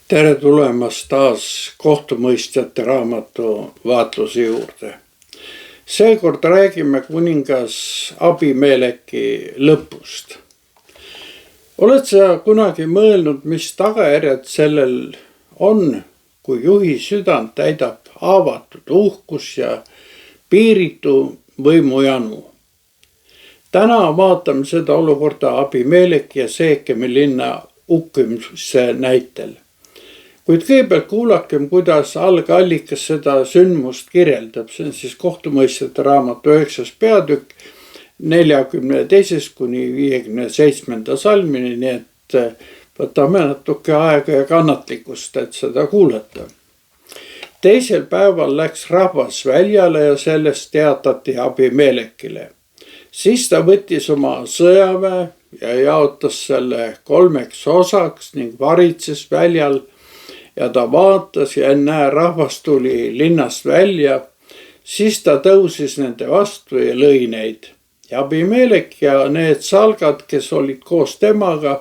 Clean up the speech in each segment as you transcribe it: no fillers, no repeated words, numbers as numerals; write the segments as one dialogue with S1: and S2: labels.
S1: Tere tulemast taas kohtumõistjate raamatu vaatluse juurde. Seekord räägime kuningas Abimeleki lõpust. Oled sa kunagi mõelnud, mis tagajärjed sellel on, kui juhi südant täidab avatud uhkus ja piiritu võimujanu? Täna vaatame seda olukorda Abimeleki ja Seekemi linna hukkimise näitel. Kuid kõigepealt kuulakem, kuidas algallikas seda sündmust kirjeldab. See on siis kohtumõistjate raamatu 9. peatükk 42. kuni 57. salmini, nii et võtame natuke aega ja kannatlikkust, et seda kuulata. Teisel päeval läks rahvas väljale ja sellest teatati Abimelekile. Siis ta võttis oma sõjaväe ja jaotas selle 3 osaks ning varitses väljal. Ja ta vaatas ja ennäe, rahvas tuli linnast välja, siis ta tõusis nende vastu ja lõi neid. Ja Abimelek ja need salgad, kes olid koos temaga,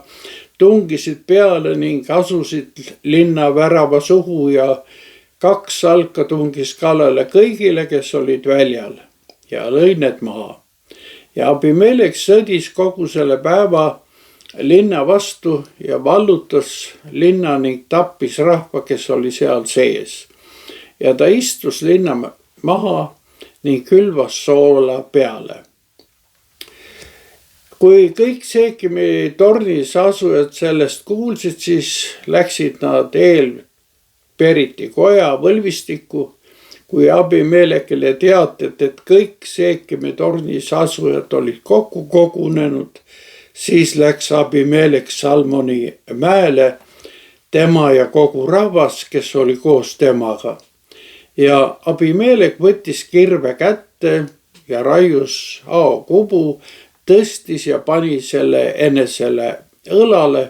S1: tungisid peale ning asusid linna värava suhu ja 2 salka tungis kallale kõigile, kes olid väljal ja lõi need maha. Ja Abimelek sõdis kogu selle päeva linna vastu ja vallutas linna ning tappis rahva, kes oli seal sees. Ja ta istus linna maha ning külvas soola peale. Kui kõik Seekemi tornis asujad sellest kuulsid, siis läksid nad Periti koja võlvistikku, kui Abimelekile teatati, et kõik Seekemi tornis asujad olid kokku kogunenud. Siis läks Abimelek Salmoni mäele, tema ja kogu rahvas, kes oli koos temaga. Ja Abimelek võttis kirve kätte ja raius haokubu, tõstis ja pani selle enesele õlale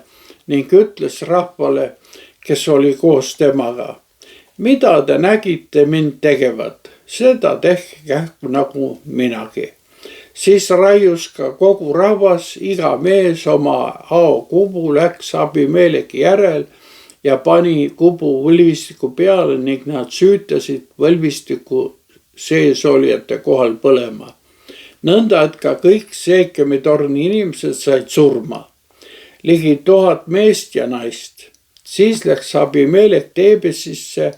S1: ning ütles rahvale, kes oli koos temaga. Mida te nägite mind tegevat? Seda tehke kähku nagu minagi. Siis raius ka kogu rahvas, iga mees oma haokubu, läks Abimeleki järel ja pani kubu võlvistiku peale ning nad süütasid võlvistiku sees olijate kohal põlema. Nõnda, et ka kõik Seekemi torni inimesed said surma, ligi 1000 meest ja naist. Siis läks Abimelek Teebesisse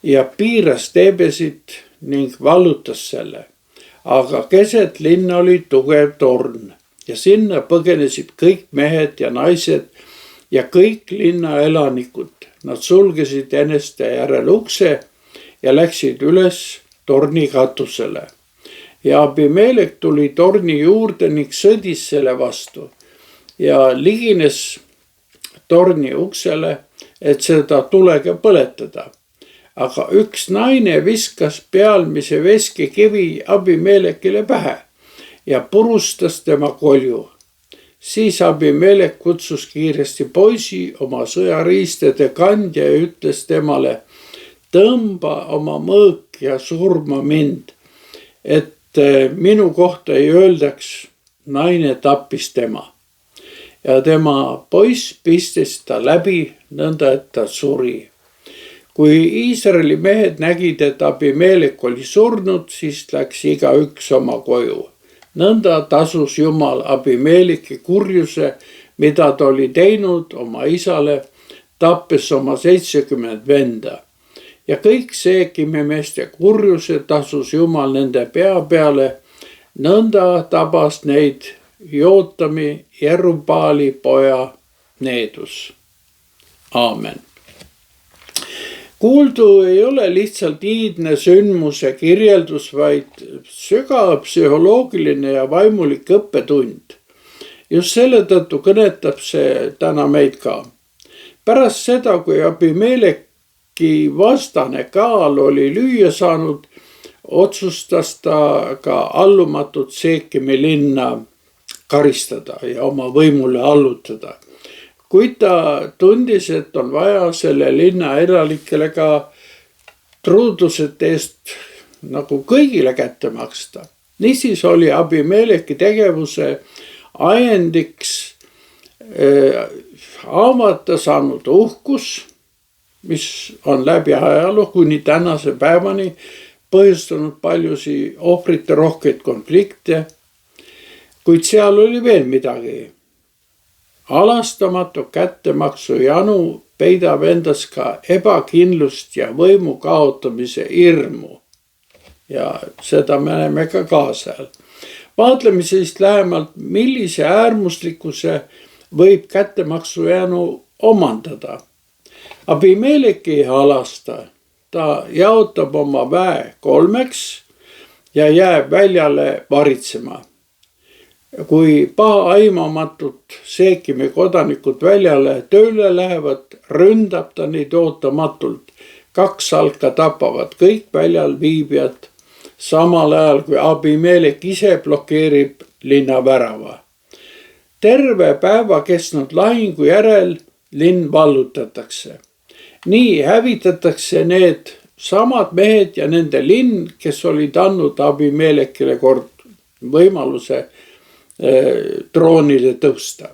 S1: ja piiras Teebesit ning vallutas selle. Aga keset linna oli tugev torn ja sinna põgenesid kõik mehed ja naised ja kõik linna elanikud. Nad sulgesid eneste järel ukse ja läksid üles torni katusele. Ja Abimelek tuli torni juurde ning sõdis selle vastu ja ligines torni uksele, et seda tulega põletada. Aga üks naine viskas pealmise veskikivi Abimelekile pähe ja purustas tema kolju. Siis Abimelek kutsus kiiresti poisi, oma sõjariistade kandja ja ütles temale, tõmba oma mõõk ja surma mind, et minu kohta ei öeldaks, naine tappis tema. Ja tema poiss pistis ta läbi, nõnda et ta suri. Kui Iisraeli mehed nägid, et Abimelek oli surnud, siis läks igaüks oma koju. Nõnda tasus Jumal Abimeleki kurjuse, mida ta oli teinud oma isale, tappes oma 70 venda. Ja kõik Seekemi meeste kurjuse tasus Jumal nende pea peale, nõnda tabas neid Jootami Jerubbaali poja Needus. Aamen. Kuuldu ei ole lihtsalt iidne sündmuse kirjeldus, vaid sügav psühholoogiline ja vaimulik õppetund. Just selle tõttu kõnetab see täna meid ka. Pärast seda, kui Abimeleki vastane kaal oli lüüa saanud, otsustas ta ka allumatut Seekemi linna karistada ja oma võimule allutada. Kuid ta tundis, et on vaja selle linna elanikele ka truudused eest nagu kõigile kätte maksta. Niisiis oli Abimeleki tegevuse ajendiks haavata saanud uhkus mis on läbi ajaloo kuni tänase päevani põhjustanud paljusi ohvrite rohkeid konflikte, kuid seal oli veel midagi. Alastamatu kättemaksu janu peidab endas ka ebakindlust ja võimu kaotamise hirmu. Ja seda me näeme ka kaasajal. Vaatleme siis lähemalt, millise äärmuslikkuse võib kättemaksu janu omandada. Abimelek ei halasta, ta jaotab oma väe 3 ja jääb väljale varitsema. Kui pahaaimamatult Seekimi kodanikud väljale tööle lähevad, ründab ta neid ootamatult. 2 salka tapavad kõik väljal viibijad, samal ajal kui Abimelek ise blokeerib linna värava. Terve päeva kestnud lahingu järel linn vallutatakse. Nii hävitatakse need samad mehed ja nende linn, kes olid andnud Abimelekile kord võimaluse troonile tõusta.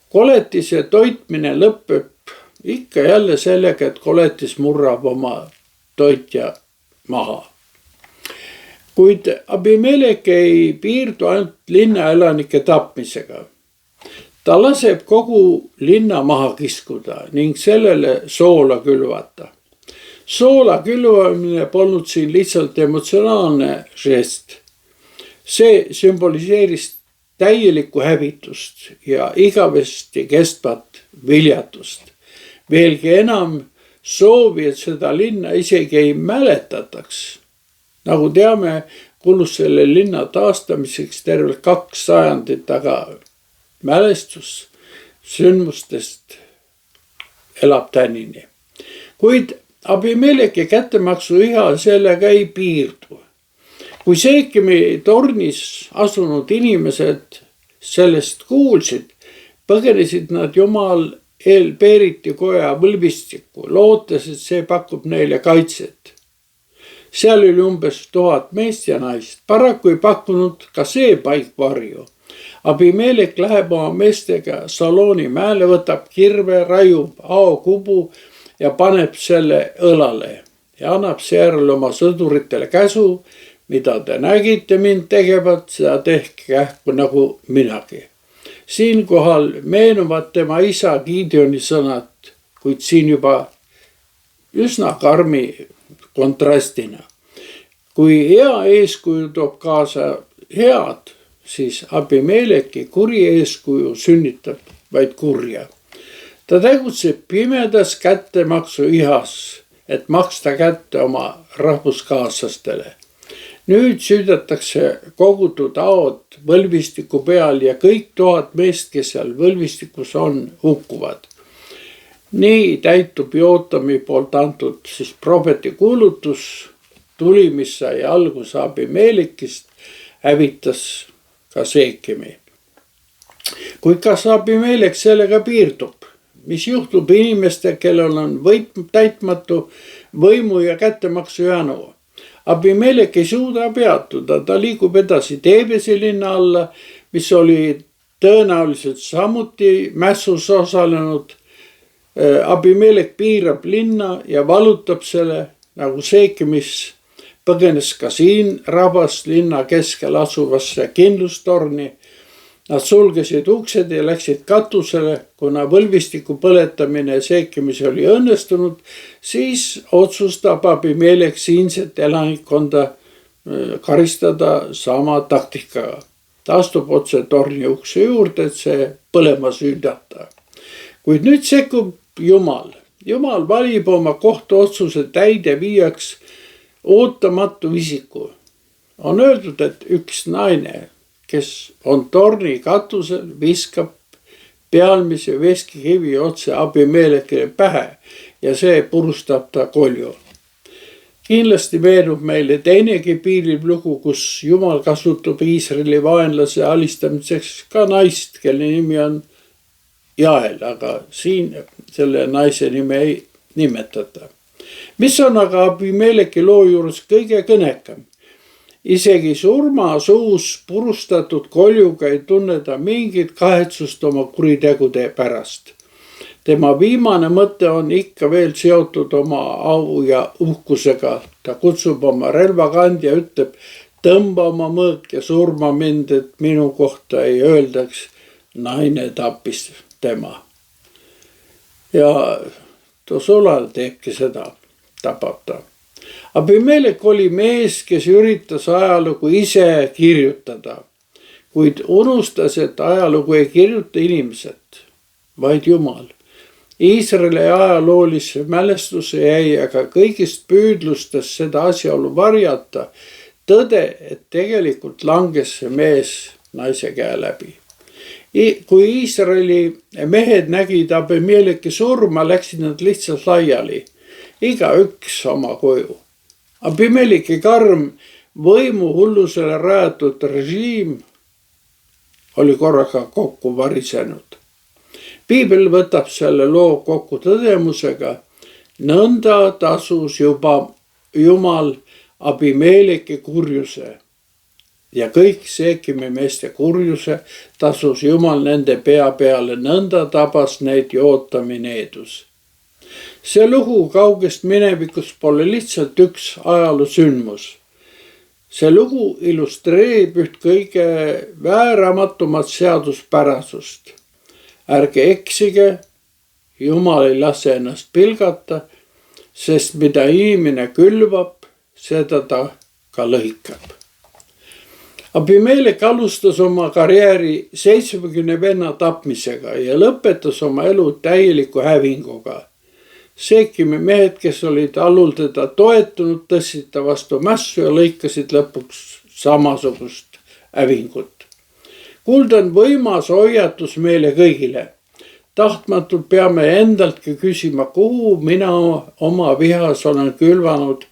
S1: Koletise toitmine lõpeb ikka jälle sellega, et koletis murrab oma toitja maha. Kuid Abimelek ei piirdu ainult linnaelanike tapmisega. Ta laseb kogu linna maha kiskuda ning sellele soola külvata. Soola külvamine polnud siin lihtsalt emotsionaalne žest. See sümboliseeris täielikku hävitust ja igavesti kestvat viljatust. Veelgi enam soovi, et seda linna isegi ei mäletataks. Nagu teame, kulus selle linna taastamiseks tervelt 2 sajandit, aga mälestus sündmustest elab tänini. Kuid Abimeleki kättemaksu iha sellega ei piirdu. Kui Seekimi tornis asunud inimesed sellest kuulsid, põgenesid nad Jumal Eelperiti koja võlvistikku, lootes, et see pakub neile kaitset. Seal oli umbes 1000 meest ja naist. Paraku ei pakkunud ka see paik varju. Abimelek läheb oma meestega Salooni mäele, võtab kirve, raiub aokubu ja paneb selle õlale ja annab seejärel oma sõduritele käsu, mida te nägite mind tegevat, seda tehke kähku nagu minagi. Siinkohal meenuvad tema isa Gideoni sõnad, kuid siin juba üsna karmi kontrastina. Kui hea eeskuju toob kaasa head, siis Abimeleki kuri eeskuju sünnitab vaid kurja. Ta tegutseb pimedas kättemaksu ihas, et maksta kätte oma rahvuskaaslastele. Nüüd süüdatakse kogutud aod võlvistiku peal ja kõik 1000 meest, kes seal võlvistikus on, hukkuvad. Nii täitub Jootami poolt antud prohveti kuulutus, tuli, mis sai alguse Abimelekist, hävitas ka Seekimi. Kuid kas Abimelek sellega piirdub? Mis juhtub inimeste, kellel on täitmatu võimu ja kättemaksu janu? Abimelek ei suuda peatuda, ta liigub edasi Teebesi linna alla, mis oli tõenäoliselt samuti mässus osalenud. Abimelek piirab linna ja valutab selle, nagu Seekimis põgenes ka siin rahvas linna keskel asuvasse kindlustorni. Nad sulgesid uksed ja läksid katusele, kuna võlvistiku põletamine Seekimis oli õnnestunud, siis otsustab Abimelek siinset elanikkonda karistada sama taktikaga. Ta astub otse torni ukse juurde, et see põlema süüdata. Kuid nüüd sekkub Jumal. Jumal valib oma kohtuotsuse täideviijaks ootamatu isiku. On öeldud, et üks naine, kes on torni katusel, viskab pealmise veskikivi otse Abimelekile pähe ja see purustab ta kolju. Kindlasti meenub meile teinegi piiriv lugu, kus Jumal kasutab Iisraeli vaenlase alistamiseks ka naist, kelle nimi on Jael, aga siin selle naise nime ei nimetata. Mis on aga Abimeleki loo juures kõige kõnekam? Isegi surmasuus purustatud koljuga ei tunne ta mingit kahetsust oma kuritegude pärast. Tema viimane mõte on ikka veel seotud oma au ja uhkusega. Ta kutsub oma relvakandja, ütleb, tõmba oma mõõk ja surma mind, et minu kohta ei öeldaks, naine tappis tema. Ja Tosolal teebki seda, tapab ta. Abimelek oli mees, kes üritas ajalugu ise kirjutada, kuid unustas, et ajalugu ei kirjuta inimesed, vaid Jumal. Iisraeli ajaloolisse mälestusse jäi aga kõigist püüdlustest seda asjaolu varjata tõde, et tegelikult langes see mees naise käe läbi. Kui Iisraeli mehed nägid Abimeleki surma, läksid nad lihtsalt laiali, igaüks oma koju. Abimeleki karm võimuhullusele rajatud režiim oli korraga kokku varisenud. Piibel võtab selle loo kokku tõdemusega, nõnda tasus juba Jumal Abimeleki kurjuse ja kõik Seekimi meeste kurjuse tasus Jumal nende pea peale, nõnda tabas neid Jootami needus. See lugu kaugest minevikust pole lihtsalt üks ajaloosündmus. See lugu illustreerib üht kõige vääramatumat seaduspärasust. Ärge eksige, Jumal ei lase ennast pilgata, sest mida inimene külvab, seda ta ka lõikab. Abimelek alustas oma karjääri 70 venna tapmisega ja lõpetas oma elu täieliku hävinguga. Seekimi mehed, kes olid allul teda toetunud, tõstsid ta vastu mässu ja lõikasid lõpuks samasugust hävingut. Kuld on võimas hoiatus meile kõigile. Tahtmatult peame endaltki küsima, kuhu mina oma vihas olen külvanud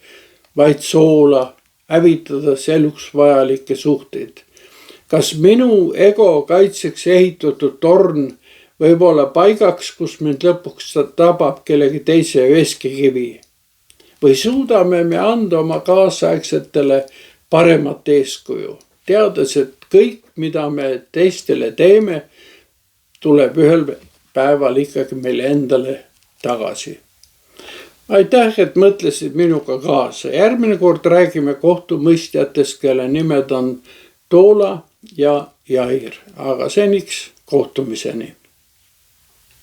S1: vaid soola, hävitades eluks vajalikke suhteid. Kas minu ego kaitseks ehitatud torn võib olla paigaks, kus mind lõpuks tabab kellegi teise veskikivi? Või suudame me anda oma kaasaegsetele paremat eeskuju, teades, et kõik, mida me teistele teeme, tuleb ühel päeval ikkagi meile endale tagasi. Aitäh, et mõtlesid minuga kaasa. Järgmine kord räägime kohtumõistjatest, kelle nimed on Toola ja Jair. Aga seniks kohtumiseni.